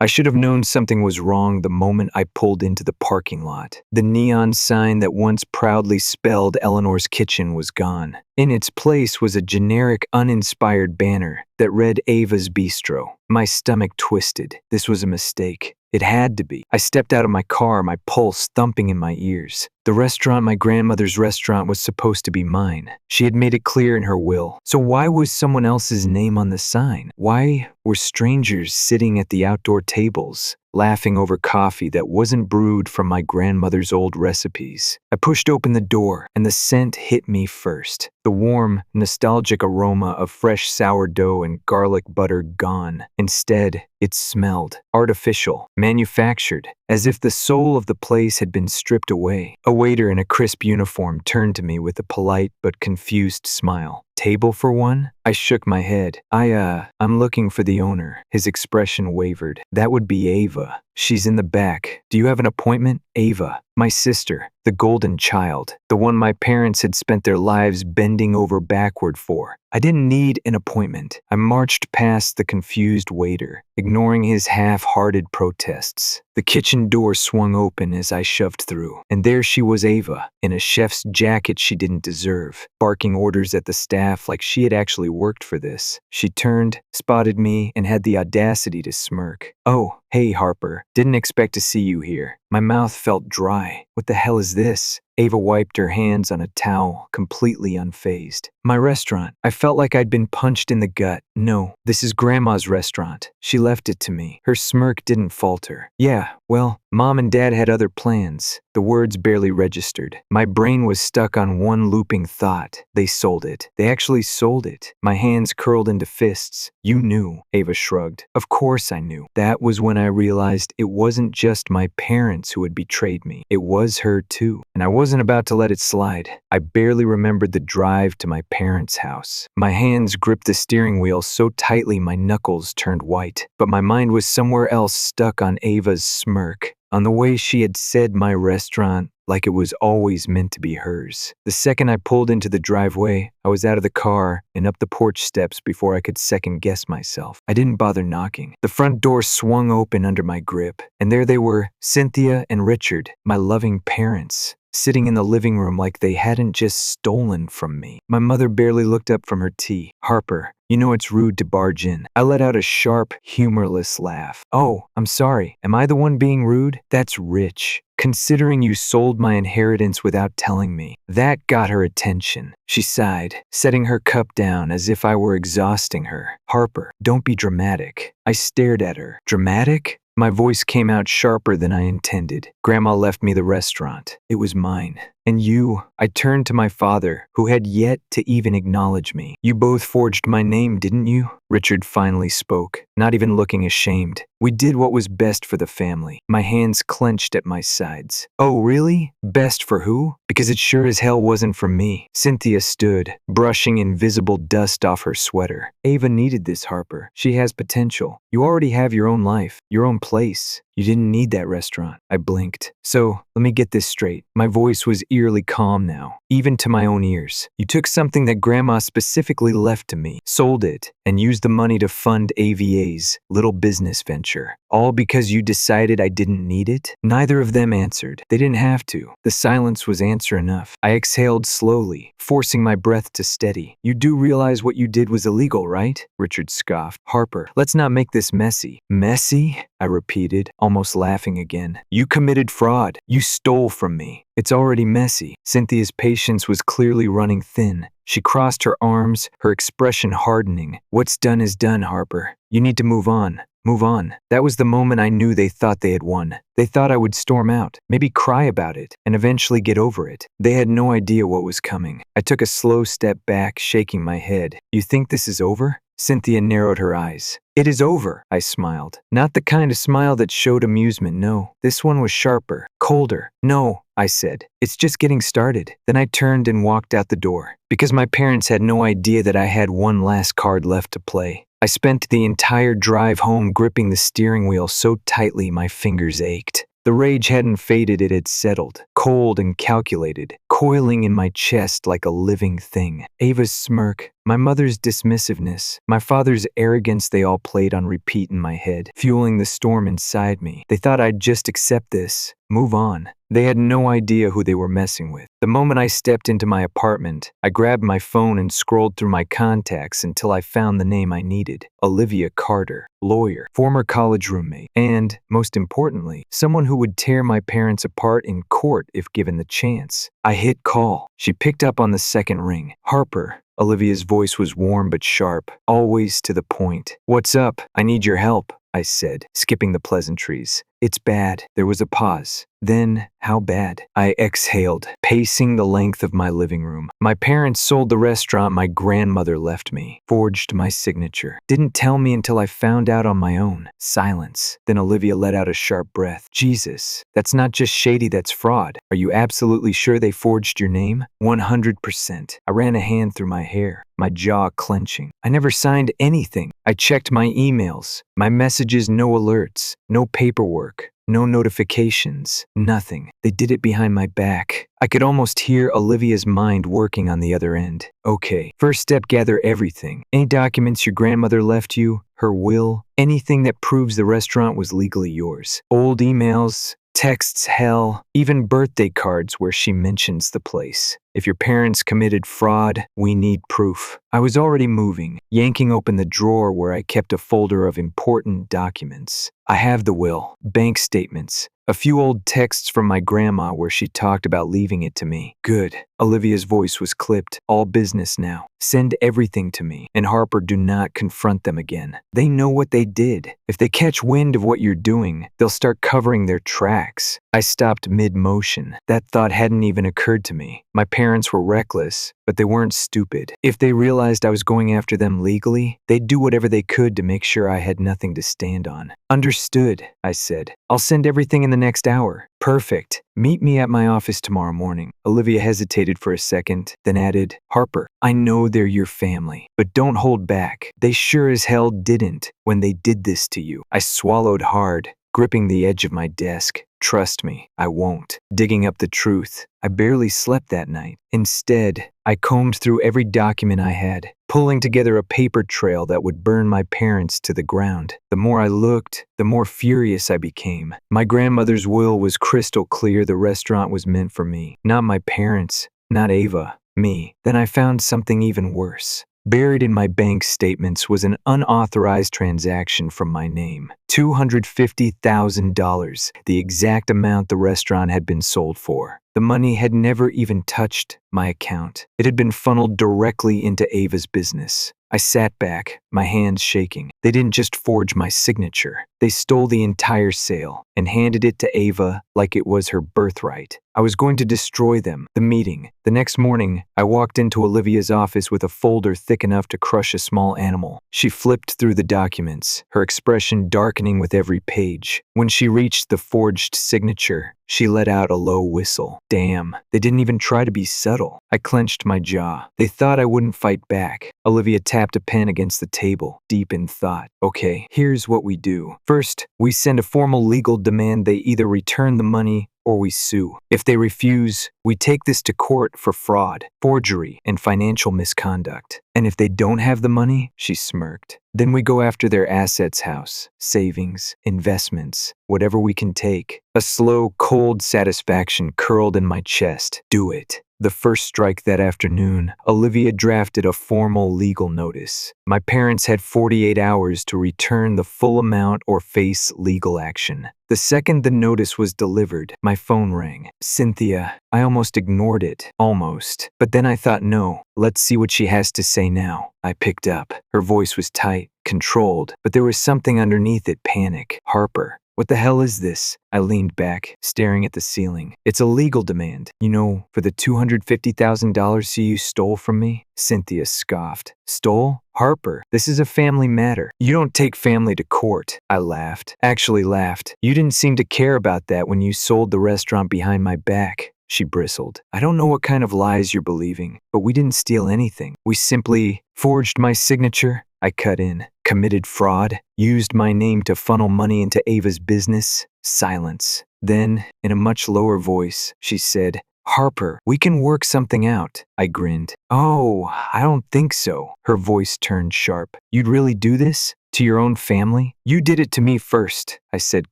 I should have known something was wrong the moment I pulled into the parking lot. The neon sign that once proudly spelled Eleanor's Kitchen was gone. In its place was a generic, uninspired banner that read Ava's Bistro. My stomach twisted. This was a mistake. It had to be. I stepped out of my car, my pulse thumping in my ears. The restaurant, my grandmother's restaurant, was supposed to be mine. She had made it clear in her will. So why was someone else's name on the sign? Why were strangers sitting at the outdoor tables, laughing over coffee that wasn't brewed from my grandmother's old recipes? I pushed open the door, and the scent hit me first. The warm, nostalgic aroma of fresh sourdough and garlic butter gone. Instead, it smelled artificial, manufactured, as if the soul of the place had been stripped away. A waiter in a crisp uniform turned to me with a polite but confused smile. "Table for one?" I shook my head. I'm looking for the owner." His expression wavered. "That would be Ava. She's in the back. Do you have an appointment?" Ava, my sister, the golden child, the one my parents had spent their lives bending over backward for. I didn't need an appointment. I marched past the confused waiter, ignoring his half-hearted protests. The kitchen door swung open as I shoved through, and there she was, Ava, in a chef's jacket she didn't deserve, barking orders at the staff like she had actually worked for this. She turned, spotted me, and had the audacity to smirk. "Oh, hey Harper, didn't expect to see you here." My mouth felt dry. What the hell is this? Ava wiped her hands on a towel, completely unfazed. "My restaurant." I felt like I'd been punched in the gut. "No, this is Grandma's restaurant. She left it to me." Her smirk didn't falter. "Yeah, well, Mom and Dad had other plans." The words barely registered. My brain was stuck on one looping thought. They sold it. They actually sold it. My hands curled into fists. "You knew," Ava shrugged. "Of course I knew." That was when I realized it wasn't just my parents who had betrayed me. It was her too. And I wasn't about to let it slide. I barely remembered the drive to my parents' house. My hands gripped the steering wheel so tightly my knuckles turned white. But my mind was somewhere else, stuck on Ava's smirk, on the way she had said my restaurant like it was always meant to be hers. The second I pulled into the driveway, I was out of the car and up the porch steps before I could second-guess myself. I didn't bother knocking. The front door swung open under my grip, and there they were, Cynthia and Richard, my loving parents, sitting in the living room like they hadn't just stolen from me. My mother barely looked up from her tea. "Harper, you know it's rude to barge in." I let out a sharp, humorless laugh. "Oh, I'm sorry. Am I the one being rude? That's rich, considering you sold my inheritance without telling me." That got her attention. She sighed, setting her cup down as if I were exhausting her. "Harper, don't be dramatic." I stared at her. "Dramatic?" My voice came out sharper than I intended. "Grandma left me the restaurant. It was mine. And you," I turned to my father, who had yet to even acknowledge me. "You both forged my name, didn't you?" Richard finally spoke, not even looking ashamed. "We did what was best for the family." My hands clenched at my sides. "Oh, really? Best for who? Because it sure as hell wasn't for me." Cynthia stood, brushing invisible dust off her sweater. "Ava needed this, Harper. She has potential. You already have your own life, your own place. You didn't need that restaurant." I blinked. "So, let me get this straight." My voice was eerily calm now, even to my own ears. "You took something that Grandma specifically left to me, sold it, and used the money to fund AVA's little business venture, all because you decided I didn't need it?" Neither of them answered. They didn't have to. The silence was answer enough. I exhaled slowly, forcing my breath to steady. "You do realize what you did was illegal, right?" Richard scoffed. "Harper, let's not make this messy." "Messy?" I repeated, almost laughing again. "You committed fraud. You stole from me. It's already messy." Cynthia's patience was clearly running thin. She crossed her arms, her expression hardening. "What's done is done, Harper. You need to move on. Move on." That was the moment I knew they thought they had won. They thought I would storm out, maybe cry about it, and eventually get over it. They had no idea what was coming. I took a slow step back, shaking my head. "You think this is over?" Cynthia narrowed her eyes. "It is over," I smiled. Not the kind of smile that showed amusement, no. This one was sharper, colder. "No," I said. "It's just getting started." Then I turned and walked out the door, because my parents had no idea that I had one last card left to play. I spent the entire drive home gripping the steering wheel so tightly my fingers ached. The rage hadn't faded, it had settled, cold and calculated, coiling in my chest like a living thing. Ava's smirk, My mother's dismissiveness, my father's arrogance, they all played on repeat in my head, fueling the storm inside me. They thought I'd just accept this, move on. They had no idea who they were messing with. The moment I stepped into my apartment, I grabbed my phone and scrolled through my contacts until I found the name I needed. Olivia Carter, lawyer, former college roommate, and, most importantly, someone who would tear my parents apart in court if given the chance. I hit call. She picked up on the second ring. Harper. Olivia's voice was warm but sharp, always to the point. "What's up? I need your help," I said, skipping the pleasantries. "It's bad." There was a pause. Then, how bad? I exhaled, pacing the length of my living room. My parents sold the restaurant my grandmother left me, forged my signature. Didn't tell me until I found out on my own. Silence. Then Olivia let out a sharp breath. "Jesus, that's not just shady, that's fraud. Are you absolutely sure they forged your name?" 100%. I ran a hand through my hair, my jaw clenching. I never signed anything. I checked my emails, my messages, no alerts, no paperwork. No notifications, nothing. They did it behind my back. I could almost hear Olivia's mind working on the other end. "Okay, first step, gather everything. Any documents your grandmother left you, her will, anything that proves the restaurant was legally yours. Old emails, texts, hell, even birthday cards where she mentions the place. If your parents committed fraud, we need proof." I was already moving, yanking open the drawer where I kept a folder of important documents. I have the will, bank statements, a few old texts from my grandma where she talked about leaving it to me. "Good." Olivia's voice was clipped. "All business now. Send everything to me. And Harper, do not confront them again. They know what they did. If they catch wind of what you're doing, they'll start covering their tracks." I stopped mid-motion. That thought hadn't even occurred to me. My parents were reckless, but they weren't stupid. If they realized I was going after them legally, they'd do whatever they could to make sure I had nothing to stand on. "Understood," I said. "I'll send everything in the next hour." "Perfect. Meet me at my office tomorrow morning." Olivia hesitated for a second, then added, "Harper, I know they're your family, but don't hold back. They sure as hell didn't when they did this to you." I swallowed hard, gripping the edge of my desk. "Trust me, I won't." Digging up the truth, I barely slept that night. Instead, I combed through every document I had, pulling together a paper trail that would burn my parents to the ground. The more I looked, the more furious I became. My grandmother's will was crystal clear. The restaurant was meant for me, not my parents, not Ava, me. Then I found something even worse. Buried in my bank statements was an unauthorized transaction from my name. $250,000, the exact amount the restaurant had been sold for. The money had never even touched my account. It had been funneled directly into Ava's business. I sat back, my hands shaking. They didn't just forge my signature. They stole the entire sale and handed it to Ava like it was her birthright. I was going to destroy them. The meeting. The next morning, I walked into Olivia's office with a folder thick enough to crush a small animal. She flipped through the documents, her expression darkening with every page. When she reached the forged signature, she let out a low whistle. Damn, they didn't even try to be subtle. I clenched my jaw. They thought I wouldn't fight back. Olivia tapped a pen against the table, deep in thought. "Okay, here's what we do. First, we send a formal legal demand. They either return the money or we sue. If they refuse, we take this to court for fraud, forgery, and financial misconduct. And if they don't have the money," she smirked, "then we go after their assets, house, savings, investments, whatever we can take." A slow, cold satisfaction curled in my chest. Do it. The first strike that afternoon, Olivia drafted a formal legal notice. My parents had 48 hours to return the full amount or face legal action. The second the notice was delivered, my phone rang. Cynthia. I almost ignored it. Almost. But then I thought, no, let's see what she has to say now. I picked up. Her voice was tight, controlled, but there was something underneath it, panic. "Harper. What the hell is this?" I leaned back, staring at the ceiling. "It's a legal demand. You know, for the $250,000 you stole from me?" Cynthia scoffed. "Stole? Harper, this is a family matter. You don't take family to court." I laughed. Actually laughed. "You didn't seem to care about that when you sold the restaurant behind my back." She bristled. "I don't know what kind of lies you're believing, but we didn't steal anything. We simply forged my signature." I cut in. "Committed fraud? Used my name to funnel money into Ava's business?" Silence. Then, in a much lower voice, she said, "Harper, we can work something out," I grinned. "Oh, I don't think so." Her voice turned sharp. "You'd really do this? To your own family? You did it to me first," I said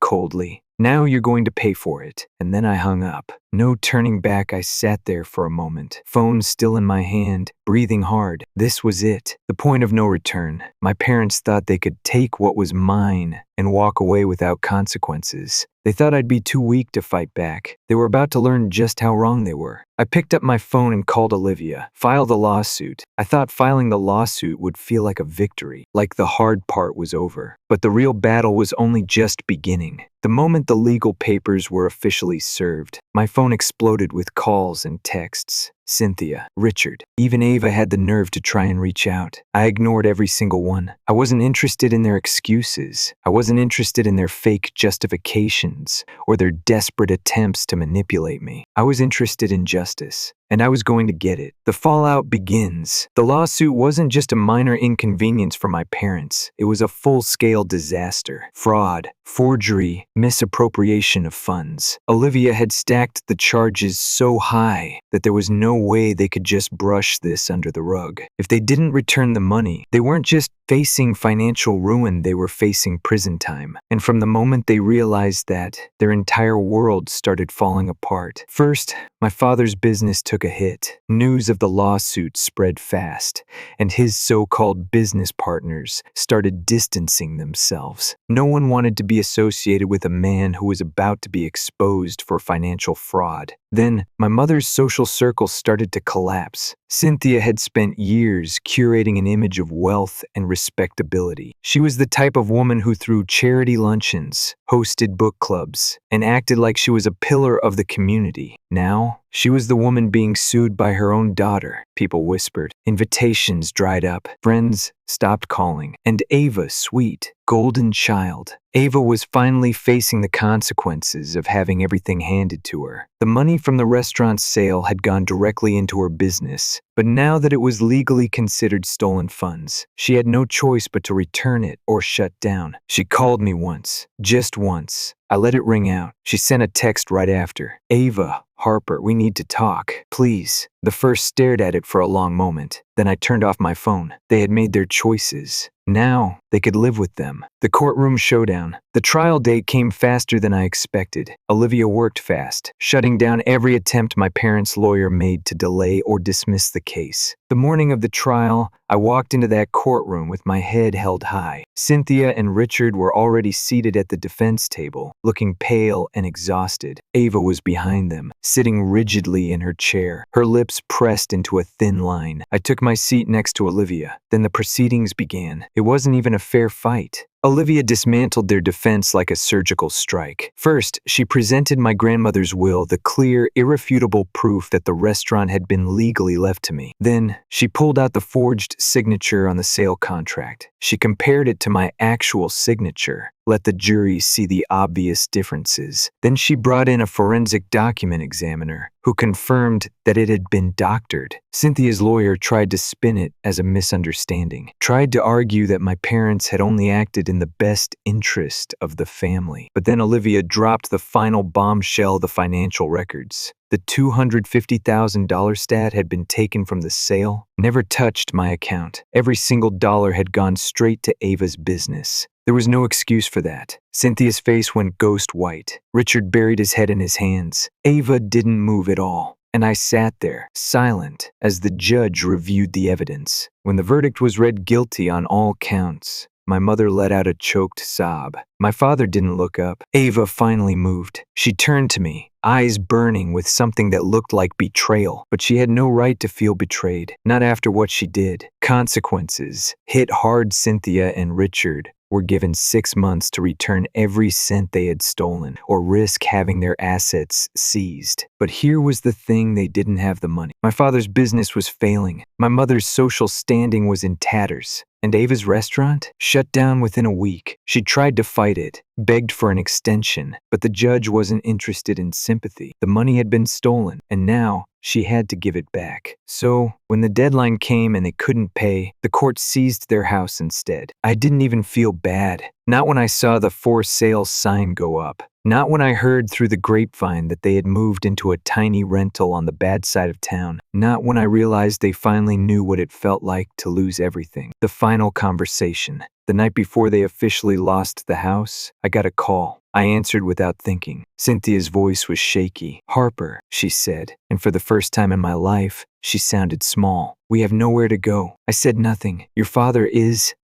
coldly. "Now you're going to pay for it." And then I hung up. No turning back. I sat there for a moment, phone still in my hand, breathing hard. This was it, the point of no return. My parents thought they could take what was mine and walk away without consequences. They thought I'd be too weak to fight back. They were about to learn just how wrong they were. I picked up my phone and called Olivia. File the lawsuit. I thought filing the lawsuit would feel like a victory, like the hard part was over. But the real battle was only just beginning. The moment the legal papers were officially served, my phone exploded with calls and texts. Cynthia, Richard, even Ava had the nerve to try and reach out. I ignored every single one. I wasn't interested in their excuses. I wasn't interested in their fake justifications or their desperate attempts to manipulate me. I was interested in justice, and I was going to get it. The fallout begins. The lawsuit wasn't just a minor inconvenience for my parents. It was a full-scale disaster. Fraud, forgery, misappropriation of funds. Olivia had stacked the charges so high that there was no way they could just brush this under the rug. If they didn't return the money, they weren't just facing financial ruin, they were facing prison time. And from the moment they realized that, their entire world started falling apart. First, my father's business took a hit. News of the lawsuit spread fast, and his so-called business partners started distancing themselves. No one wanted to be associated with a man who was about to be exposed for financial fraud. Then, my mother's social circle started to collapse. Cynthia had spent years curating an image of wealth and respectability. She was the type of woman who threw charity luncheons, hosted book clubs, and acted like she was a pillar of the community. Now, she was the woman being sued by her own daughter, people whispered. Invitations dried up. Friends stopped calling. And Ava, sweet, golden child. Ava was finally facing the consequences of having everything handed to her. The money from the restaurant's sale had gone directly into her business, but now that it was legally considered stolen funds, she had no choice but to return it or shut down. She called me once, just once. I let it ring out. She sent a text right after. "Ava, Harper, we need to talk, please." The first stared at it for a long moment. Then I turned off my phone. They had made their choices. Now, they could live with them. The courtroom showdown. The trial date came faster than I expected. Olivia worked fast, shutting down every attempt my parents' lawyer made to delay or dismiss the case. The morning of the trial, I walked into that courtroom with my head held high. Cynthia and Richard were already seated at the defense table, looking pale and exhausted. Ava was behind them, sitting rigidly in her chair, her lips pressed into a thin line. I took my seat next to Olivia. Then the proceedings began. It wasn't even a fair fight. Olivia dismantled their defense like a surgical strike. First, she presented my grandmother's will, the clear, irrefutable proof that the restaurant had been legally left to me. Then, she pulled out the forged signature on the sale contract. She compared it to my actual signature. Let the jury see the obvious differences. Then she brought in a forensic document examiner who confirmed that it had been doctored. Cynthia's lawyer tried to spin it as a misunderstanding, tried to argue that my parents had only acted in the best interest of the family. But then Olivia dropped the final bombshell, the financial records. The $250,000 stat had been taken from the sale, never touched my account. Every single dollar had gone straight to Ava's business. There was no excuse for that. Cynthia's face went ghost white. Richard buried his head in his hands. Ava didn't move at all. And I sat there, silent, as the judge reviewed the evidence. When the verdict was read guilty on all counts, my mother let out a choked sob. My father didn't look up. Ava finally moved. She turned to me, eyes burning with something that looked like betrayal. But she had no right to feel betrayed, not after what she did. Consequences hit hard. Cynthia and Richard were given 6 months to return every cent they had stolen or risk having their assets seized. But here was the thing: they didn't have the money. My father's business was failing. My mother's social standing was in tatters. And Ava's restaurant? Shut down within a week. She tried to fight it, begged for an extension, but the judge wasn't interested in sympathy. The money had been stolen, and now she had to give it back. So, when the deadline came and they couldn't pay, the court seized their house instead. I didn't even feel bad. Not when I saw the for sale sign go up. Not when I heard through the grapevine that they had moved into a tiny rental on the bad side of town. Not when I realized they finally knew what it felt like to lose everything. The final conversation. The night before they officially lost the house, I got a call. I answered without thinking. Cynthia's voice was shaky. "Harper," she said, and for the first time in my life, she sounded small. "We have nowhere to go." I said nothing. "Your father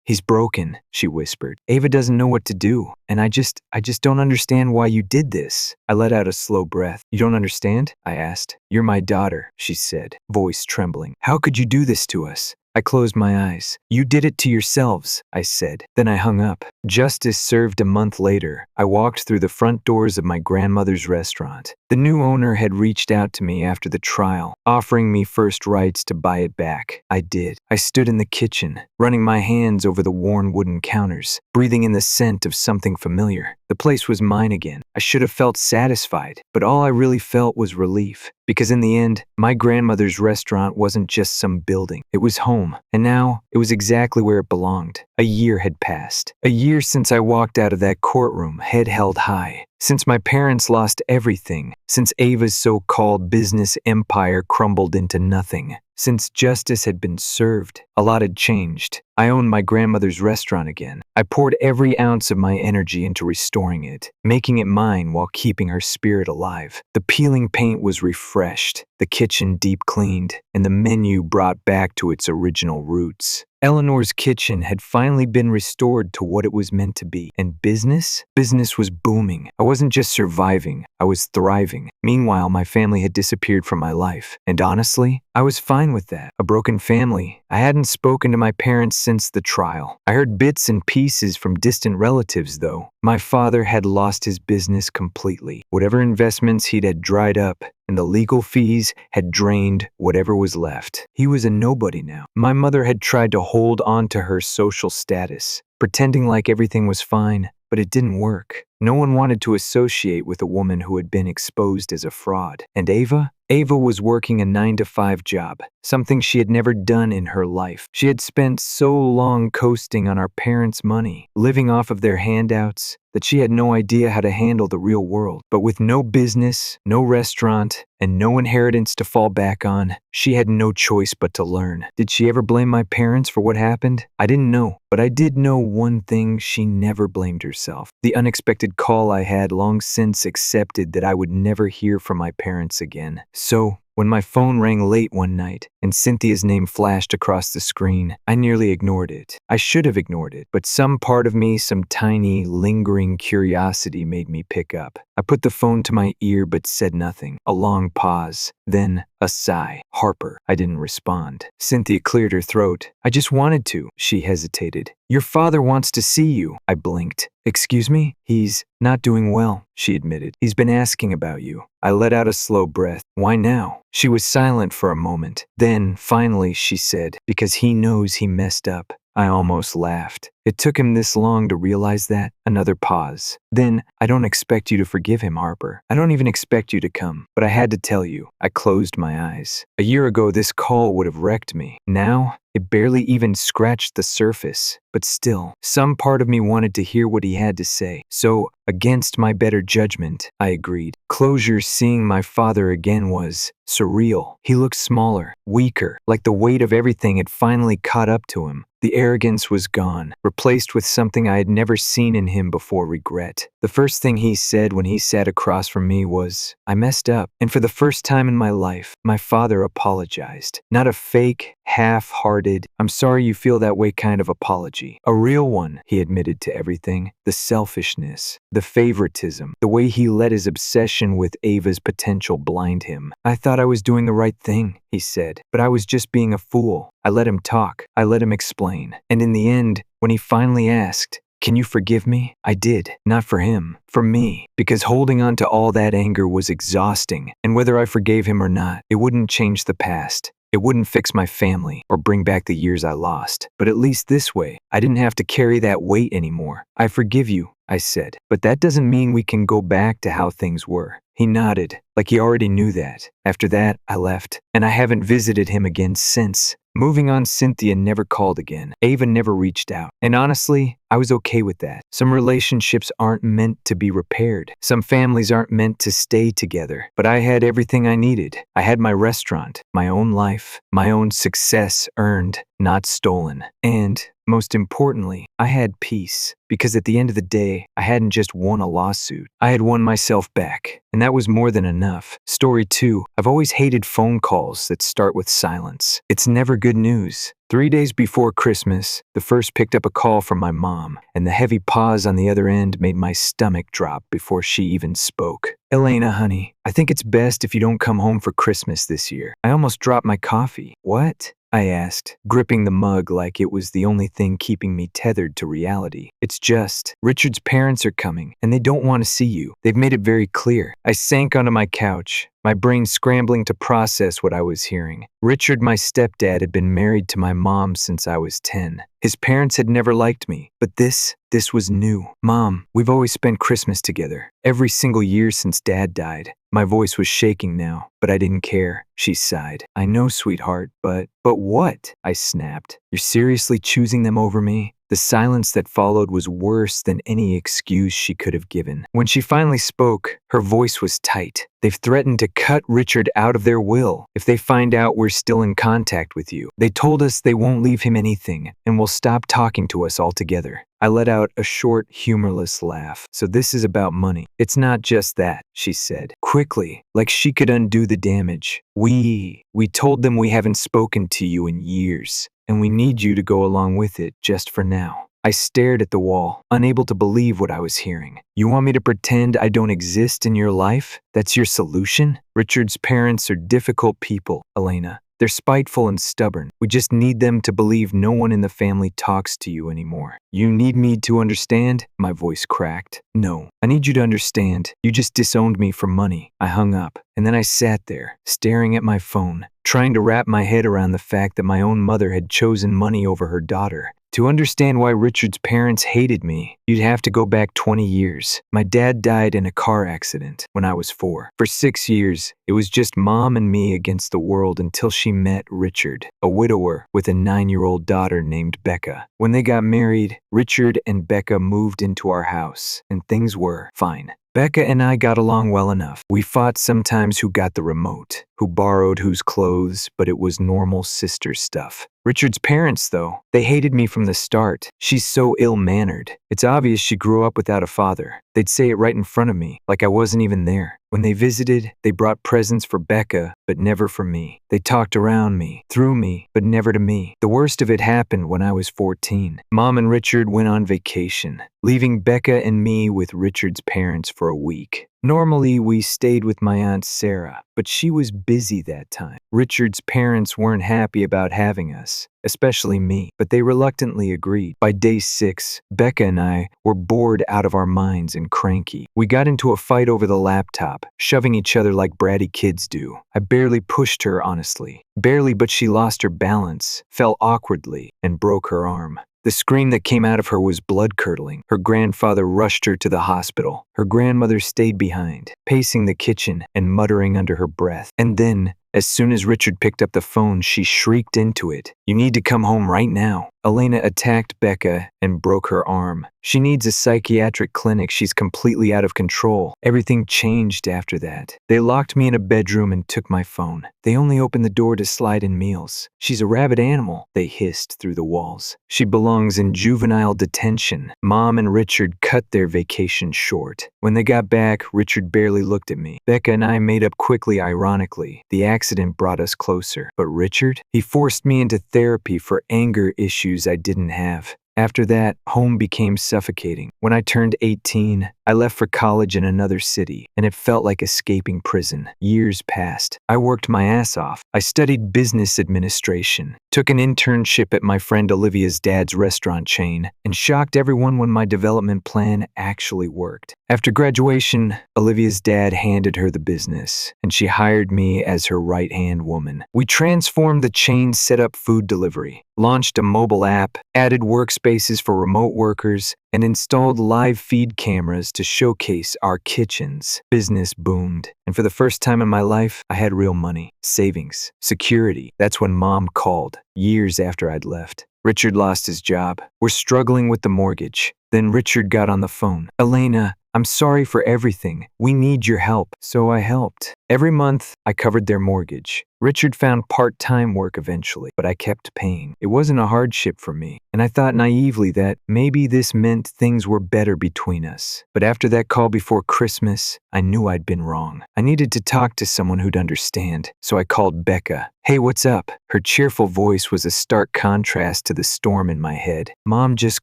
he's broken," she whispered. "Ava doesn't know what to do, and I just don't understand why you did this." I let out a slow breath. "You don't understand?" I asked. "You're my daughter," she said, voice trembling. "How could you do this to us?" I closed my eyes. "You did it to yourselves," I said. Then I hung up. Justice served a month later. I walked through the front doors of my grandmother's restaurant. The new owner had reached out to me after the trial, offering me first rights to buy it back. I did. I stood in the kitchen, running my hands over the worn wooden counters, breathing in the scent of something familiar. The place was mine again. I should have felt satisfied, but all I really felt was relief. Because in the end, my grandmother's restaurant wasn't just some building. It was home, and now it was exactly where it belonged. A year had passed. A year since I walked out of that courtroom, head held high. Since my parents lost everything. Since Ava's so-called business empire crumbled into nothing. Since justice had been served, a lot had changed. I owned my grandmother's restaurant again. I poured every ounce of my energy into restoring it, making it mine while keeping her spirit alive. The peeling paint was refreshed, the kitchen deep cleaned, and the menu brought back to its original roots. Eleanor's kitchen had finally been restored to what it was meant to be. And business? Business was booming. I wasn't just surviving, I was thriving. Meanwhile, my family had disappeared from my life. And honestly, I was fine with that. A broken family. I hadn't spoken to my parents since the trial. I heard bits and pieces from distant relatives, though. My father had lost his business completely. Whatever investments he'd had dried up, and the legal fees had drained whatever was left. He was a nobody now. My mother had tried to hold on to her social status, pretending like everything was fine, but it didn't work. No one wanted to associate with a woman who had been exposed as a fraud. And Ava? Ava was working a 9-to-5 job, something she had never done in her life. She had spent so long coasting on our parents' money, living off of their handouts, that she had no idea how to handle the real world. But with no business, no restaurant, and no inheritance to fall back on, she had no choice but to learn. Did she ever blame my parents for what happened? I didn't know, but I did know one thing: she never blamed herself. The unexpected call I had long since accepted that I would never hear from my parents again. So, when my phone rang late one night and Cynthia's name flashed across the screen, I nearly ignored it. I should have ignored it, but some part of me, some tiny, lingering curiosity made me pick up. I put the phone to my ear but said nothing. A long pause, then a sigh. "Harper." I didn't respond. Cynthia cleared her throat. "I just wanted to." She hesitated. "Your father wants to see you." I blinked. "Excuse me?" "He's not doing well," she admitted. "He's been asking about you." I let out a slow breath. "Why now?" She was silent for a moment. Then, finally, she said, "Because he knows he messed up." I almost laughed. It took him this long to realize that. Another pause. Then, "I don't expect you to forgive him, Harper. I don't even expect you to come. But I had to tell you." I closed my eyes. A year ago, this call would have wrecked me. Now, it barely even scratched the surface. But still, some part of me wanted to hear what he had to say. So, against my better judgment, I agreed. Closure, seeing my father again, was surreal. He looked smaller, weaker, like the weight of everything had finally caught up to him. The arrogance was gone, replaced with something I had never seen in him before: regret. The first thing he said when he sat across from me was, "I messed up." And for the first time in my life, my father apologized. Not a fake, half-hearted, "I'm sorry you feel that way" kind of apology. A real one. He admitted to everything. The selfishness, the favoritism, the way he let his obsession with Ava's potential blind him. "I thought I was doing the right thing," he said, "but I was just being a fool." I let him talk. I let him explain. And in the end, when he finally asked, "Can you forgive me?" I did. Not for him, for me. Because holding on to all that anger was exhausting. And whether I forgave him or not, it wouldn't change the past. It wouldn't fix my family or bring back the years I lost, but at least this way, I didn't have to carry that weight anymore. I forgive you, I said, but that doesn't mean we can go back to how things were. He nodded, like he already knew that. After that, I left, and I haven't visited him again since. Moving on, Cynthia never called again. Ava never reached out. And honestly, I was okay with that. Some relationships aren't meant to be repaired. Some families aren't meant to stay together. But I had everything I needed. I had my restaurant, my own life, my own success earned, not stolen. And most importantly, I had peace. Because at the end of the day, I hadn't just won a lawsuit. I had won myself back. And that was more than enough. Story 2. I've always hated phone calls that start with silence. It's never good news. 3 days before Christmas, the first picked up a call from my mom, and the heavy pause on the other end made my stomach drop before she even spoke. Elena, honey, I think it's best if you don't come home for Christmas this year. I almost dropped my coffee. What? I asked, gripping the mug like it was the only thing keeping me tethered to reality. It's just, Richard's parents are coming, and they don't want to see you. They've made it very clear. I sank onto my couch, my brain scrambling to process what I was hearing. Richard, my stepdad, had been married to my mom since I was 10. His parents had never liked me, but this was new. Mom, we've always spent Christmas together, every single year since Dad died. My voice was shaking now, but I didn't care. She sighed. I know, sweetheart, but what? I snapped. You're seriously choosing them over me? The silence that followed was worse than any excuse she could have given. When she finally spoke, her voice was tight. They've threatened to cut Richard out of their will if they find out we're still in contact with you. They told us they won't leave him anything and will stop talking to us altogether. I let out a short, humorless laugh. So this is about money. It's not just that, she said, quickly, like she could undo the damage. We told them we haven't spoken to you in years, and we need you to go along with it just for now. I stared at the wall, unable to believe what I was hearing. You want me to pretend I don't exist in your life? That's your solution? Richard's parents are difficult people, Elena. They're spiteful and stubborn. We just need them to believe no one in the family talks to you anymore. You need me to understand? My voice cracked. No, I need you to understand. You just disowned me for money. I hung up, and then I sat there, staring at my phone, trying to wrap my head around the fact that my own mother had chosen money over her daughter. To understand why Richard's parents hated me, you'd have to go back 20 years. My dad died in a car accident when I was 4. For 6 years, it was just Mom and me against the world until she met Richard, a widower with a 9-year-old daughter named Becca. When they got married, Richard and Becca moved into our house, and things were fine. Becca and I got along well enough. We fought sometimes who got the remote, who borrowed whose clothes, but it was normal sister stuff. Richard's parents, though, they hated me from the start. She's so ill-mannered. It's obvious she grew up without a father. They'd say it right in front of me, like I wasn't even there. When they visited, they brought presents for Becca, but never for me. They talked around me, through me, but never to me. The worst of it happened when I was 14. Mom and Richard went on vacation, leaving Becca and me with Richard's parents for a week. Normally, we stayed with my Aunt Sarah, but she was busy that time. Richard's parents weren't happy about having us, especially me, but they reluctantly agreed. By day 6, Becca and I were bored out of our minds and cranky. We got into a fight over the laptop, shoving each other like bratty kids do. I barely pushed her, honestly. Barely, but she lost her balance, fell awkwardly, and broke her arm. The scream that came out of her was blood-curdling. Her grandfather rushed her to the hospital. Her grandmother stayed behind, pacing the kitchen and muttering under her breath. And then, as soon as Richard picked up the phone, she shrieked into it. "You need to come home right now." Elena attacked Becca and broke her arm. She needs a psychiatric clinic. She's completely out of control. Everything changed after that. They locked me in a bedroom and took my phone. They only opened the door to slide in meals. She's a rabid animal, they hissed through the walls. She belongs in juvenile detention. Mom and Richard cut their vacation short. When they got back, Richard barely looked at me. Becca and I made up quickly, ironically. The accident brought us closer. But Richard? He forced me into therapy for anger issues I didn't have. After that, home became suffocating. When I turned 18, I left for college in another city, and it felt like escaping prison. Years passed. I worked my ass off. I studied business administration, took an internship at my friend Olivia's dad's restaurant chain, and shocked everyone when my development plan actually worked. After graduation, Olivia's dad handed her the business, and she hired me as her right-hand woman. We transformed the chain's set-up food delivery, launched a mobile app, added workspaces for remote workers, and installed live feed cameras to showcase our kitchens. Business boomed, and for the first time in my life, I had real money, savings, security. That's when Mom called, years after I'd left. Richard lost his job. We're struggling with the mortgage. Then Richard got on the phone. "Elena, I'm sorry for everything. We need your help." So I helped. Every month, I covered their mortgage. Richard found part-time work eventually, but I kept paying. It wasn't a hardship for me, and I thought naively that maybe this meant things were better between us. But after that call before Christmas, I knew I'd been wrong. I needed to talk to someone who'd understand, so I called Becca. "Hey, what's up?" Her cheerful voice was a stark contrast to the storm in my head. "Mom just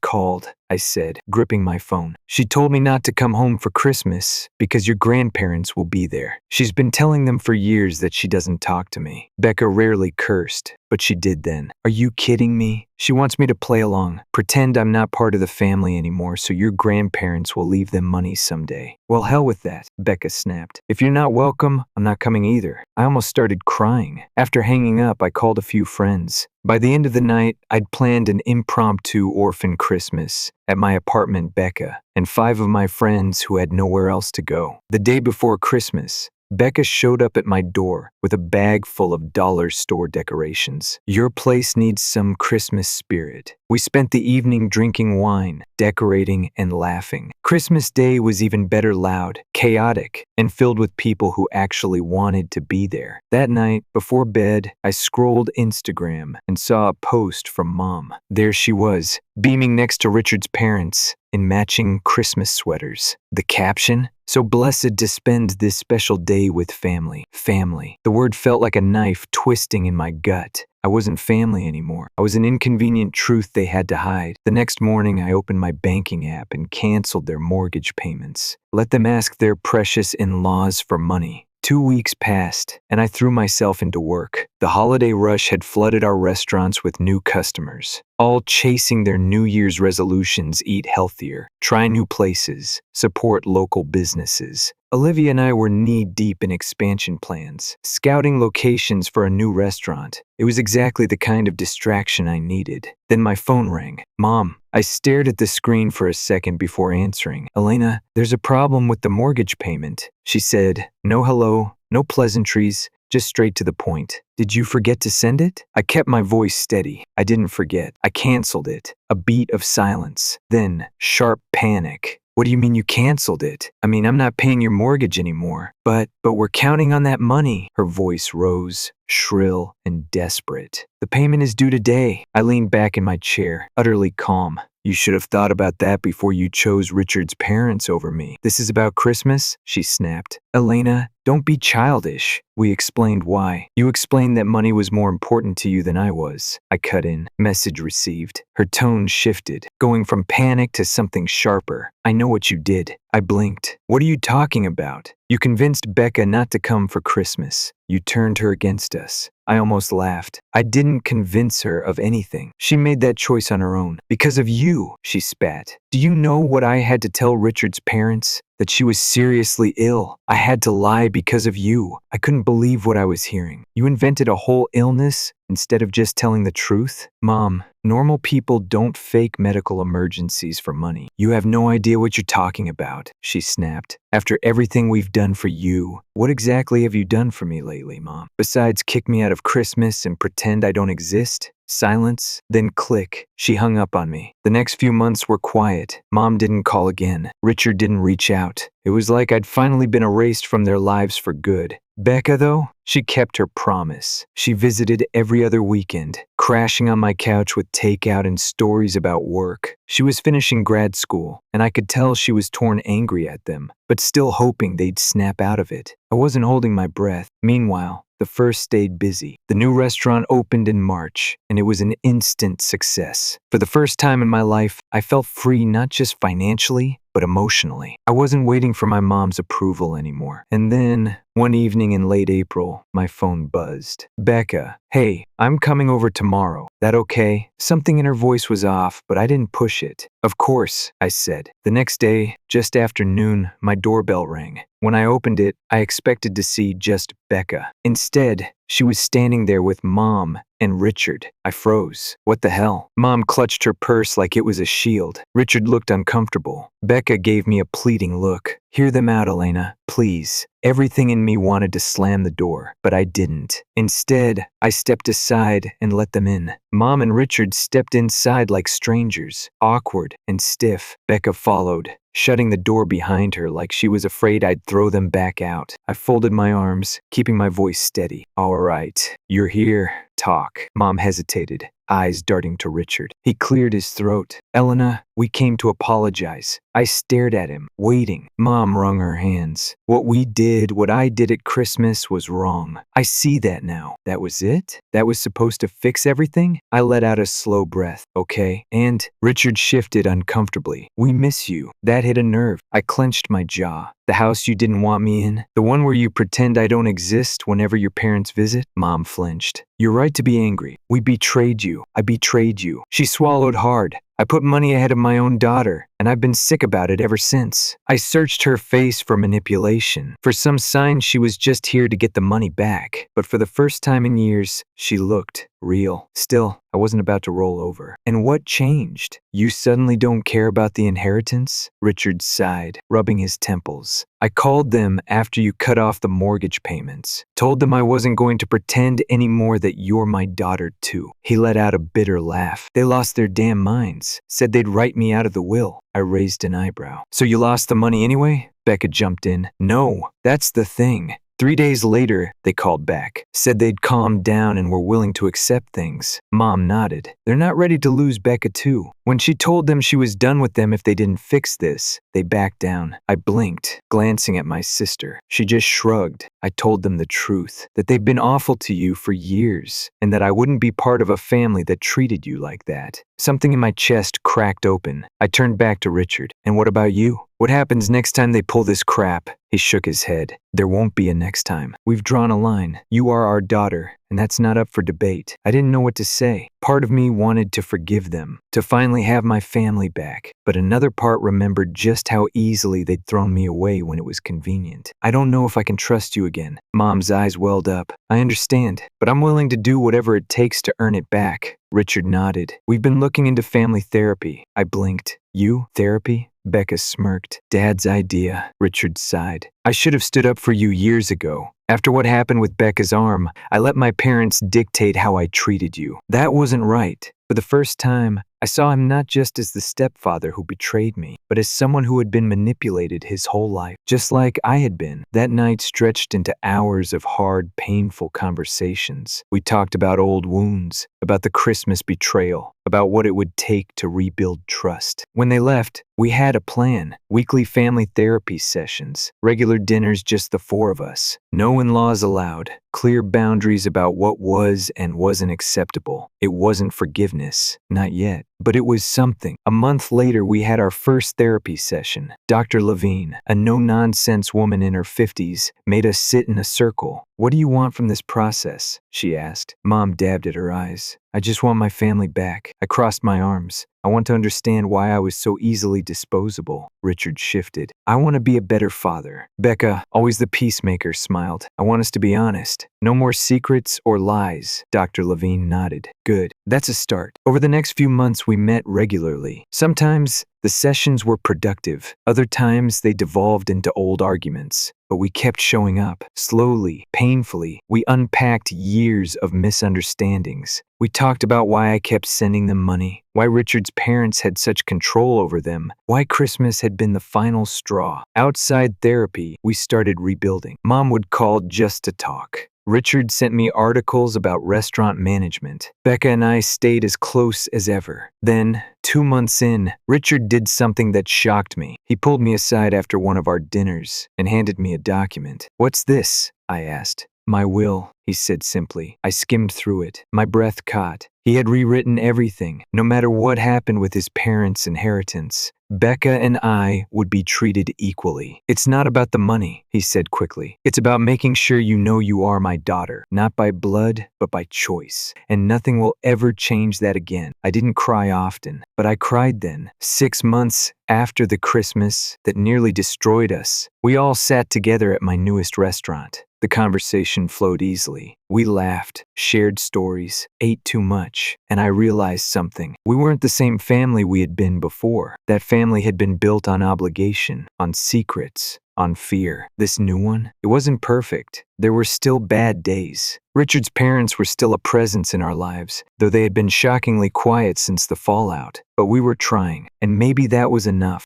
called," I said, gripping my phone. "She told me not to come home for Christmas because your grandparents will be there. She's been telling them for years that she doesn't talk to me." Becca rarely cursed, but she did then. "Are you kidding me? She wants me to play along, pretend I'm not part of the family anymore so your grandparents will leave them money someday." "Well, hell with that," Becca snapped. "If you're not welcome, I'm not coming either." I almost started crying. After hanging up, I called a few friends. By the end of the night, I'd planned an impromptu orphan Christmas at my apartment, Becca, and 5 of my friends who had nowhere else to go. The day before Christmas, Becca showed up at my door with a bag full of dollar store decorations. "Your place needs some Christmas spirit." We spent the evening drinking wine, decorating, and laughing. Christmas Day was even better, loud, chaotic, and filled with people who actually wanted to be there. That night, before bed, I scrolled Instagram and saw a post from Mom. There she was, beaming next to Richard's parents in matching Christmas sweaters. The caption? "So blessed to spend this special day with family." Family. The word felt like a knife twisting in my gut. I wasn't family anymore. I was an inconvenient truth they had to hide. The next morning, I opened my banking app and canceled their mortgage payments. Let them ask their precious in-laws for money. 2 weeks passed, and I threw myself into work. The holiday rush had flooded our restaurants with new customers, all chasing their New Year's resolutions: eat healthier, try new places, support local businesses. Olivia and I were knee-deep in expansion plans, scouting locations for a new restaurant. It was exactly the kind of distraction I needed. Then my phone rang. "Mom." I stared at the screen for a second before answering. "Elena, there's a problem with the mortgage payment," she said. No hello, no pleasantries, just straight to the point. "Did you forget to send it?" I kept my voice steady. "I didn't forget. I canceled it." A beat of silence. Then, sharp panic. "What do you mean you canceled it? I mean, I'm not paying your mortgage anymore." But we're counting on that money." Her voice rose, shrill and desperate. "The payment is due today." I leaned back in my chair, utterly calm. "You should have thought about that before you chose Richard's parents over me." "This is about Christmas?" she snapped. "Elena, don't be childish." We explained why. "You explained that money was more important to you than I was." I cut in. Message received. Her tone shifted, going from panic to something sharper. "I know what you did." I blinked. "What are you talking about?" "You convinced Becca not to come for Christmas. You turned her against us." I almost laughed. "I didn't convince her of anything. She made that choice on her own. Because of you," she spat. "Do you know what I had to tell Richard's parents? That she was seriously ill. I had to lie because of you." I couldn't believe what I was hearing. "You invented a whole illness instead of just telling the truth?" "Mom, normal people don't fake medical emergencies for money. You have no idea what you're talking about," she snapped. "After everything we've done for you, what exactly have you done for me lately, Mom? Besides kick me out of Christmas and pretend I don't exist?" Silence, then click. She hung up on me. The next few months were quiet. Mom didn't call again. Richard didn't reach out. It was like I'd finally been erased from their lives for good. Becca, though, she kept her promise. She visited every other weekend, crashing on my couch with takeout and stories about work. She was finishing grad school, and I could tell she was torn angry at them, but still hoping they'd snap out of it. I wasn't holding my breath. Meanwhile, the The first stayed busy. The new restaurant opened in March, and it was an instant success. For the first time in my life, I felt free not just financially, but emotionally. I wasn't waiting for my mom's approval anymore. And then, one evening in late April, my phone buzzed. Becca, hey, I'm coming over tomorrow. That okay? Something in her voice was off, but I didn't push it. Of course, I said. The next day, just after noon, my doorbell rang. When I opened it, I expected to see just Becca. Instead, she was standing there with Mom and Richard. I froze. What the hell? Mom clutched her purse like it was a shield. Richard looked uncomfortable. Becca gave me a pleading look. Hear them out, Elena, please. Everything in me wanted to slam the door, but I didn't. Instead, I stepped aside and let them in. Mom and Richard stepped inside like strangers, awkward and stiff. Becca followed, shutting the door behind her like she was afraid I'd throw them back out. I folded my arms, keeping my voice steady. All right, you're here. Talk. Mom hesitated, eyes darting to Richard. He cleared his throat. Elena, we came to apologize. I stared at him, waiting. Mom wrung her hands. What I did at Christmas was wrong. I see that now. That was it? That was supposed to fix everything? I let out a slow breath. Okay. And Richard shifted uncomfortably. We miss you. That hit a nerve. I clenched my jaw. The house you didn't want me in? The one where you pretend I don't exist whenever your parents visit? Mom flinched. You're right to be angry. We betrayed you. I betrayed you. She swallowed hard. I put money ahead of my own daughter, and I've been sick about it ever since. I searched her face for manipulation, for some sign she was just here to get the money back. But for the first time in years, she looked real. Still, I wasn't about to roll over. And what changed? You suddenly don't care about the inheritance? Richard sighed, rubbing his temples. I called them after you cut off the mortgage payments. Told them I wasn't going to pretend anymore that you're my daughter too. He let out a bitter laugh. They lost their damn minds. Said they'd write me out of the will. I raised an eyebrow. So you lost the money anyway? Becca jumped in. No, that's the thing. 3 days later, they called back, said they'd calmed down and were willing to accept things. Mom nodded. They're not ready to lose Becca too. When she told them she was done with them if they didn't fix this, they backed down. I blinked, glancing at my sister. She just shrugged. I told them the truth, that they've been awful to you for years, and that I wouldn't be part of a family that treated you like that. Something in my chest cracked open. I turned back to Richard. And what about you? What happens next time they pull this crap? He shook his head. There won't be a next time. We've drawn a line. You are our daughter, and that's not up for debate. I didn't know what to say. Part of me wanted to forgive them, to finally have my family back, but another part remembered just how easily they'd thrown me away when it was convenient. I don't know if I can trust you again. Mom's eyes welled up. I understand, but I'm willing to do whatever it takes to earn it back. Richard nodded. We've been looking into family therapy. I blinked. You? Therapy? Becca smirked. Dad's idea. Richard sighed. I should have stood up for you years ago. After what happened with Becca's arm, I let my parents dictate how I treated you. That wasn't right. For the first time, I saw him not just as the stepfather who betrayed me, but as someone who had been manipulated his whole life, just like I had been. That night stretched into hours of hard, painful conversations. We talked about old wounds, about the Christmas betrayal, about what it would take to rebuild trust. When they left, we had a plan. Weekly family therapy sessions, regular dinners just the four of us. No in-laws allowed. Clear boundaries about what was and wasn't acceptable. It wasn't forgiveness. Not yet. But it was something. A month later, we had our first therapy session. Dr. Levine, a no-nonsense woman in her 50s, made us sit in a circle. What do you want from this process? She asked. Mom dabbed at her eyes. I just want my family back. I crossed my arms. I want to understand why I was so easily disposable. Richard shifted. I want to be a better father. Becca, always the peacemaker, smiled. I want us to be honest. No more secrets or lies. Dr. Levine nodded. Good. That's a start. Over the next few months, we met regularly. Sometimes the sessions were productive. Other times they devolved into old arguments. But we kept showing up. Slowly, painfully, we unpacked years of misunderstandings. We talked about why I kept sending them money, why Richard's parents had such control over them, why Christmas had been the final straw. Outside therapy, we started rebuilding. Mom would call just to talk. Richard sent me articles about restaurant management. Becca and I stayed as close as ever. Then, 2 months in, Richard did something that shocked me. He pulled me aside after one of our dinners and handed me a document. What's this? I asked. My will, he said simply. I skimmed through it. My breath caught. He had rewritten everything. No matter what happened with his parents' inheritance, Becca and I would be treated equally. It's not about the money, he said quickly. It's about making sure you know you are my daughter, not by blood, but by choice. And nothing will ever change that again. I didn't cry often, but I cried then. 6 months after the Christmas that nearly destroyed us, we all sat together at my newest restaurant. The conversation flowed easily. We laughed, shared stories, ate too much, and I realized something. We weren't the same family we had been before. That family had been built on obligation, on secrets, on fear. This new one, it wasn't perfect. There were still bad days. Richard's parents were still a presence in our lives, though they had been shockingly quiet since the fallout. But we were trying, and maybe that was enough.